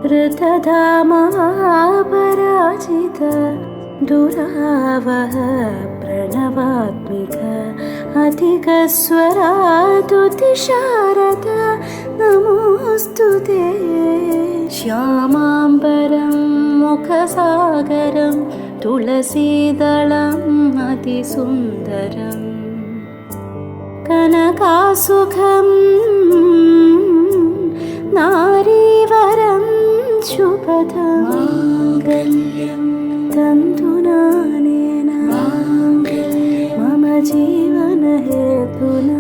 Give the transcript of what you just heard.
ऋतधामपराजित दुरावह प्रणवात्मिक अधिकस्वरातुतिशारद नमोऽस्तु ते। श्यामाम्बरं मुखसागरं तुलसीदलम् अतिसुन्दरम् कनकासुखं नारीवरं शुभदं माङ्गल्यं तन्तुनानेन मम जीवनहेतुना।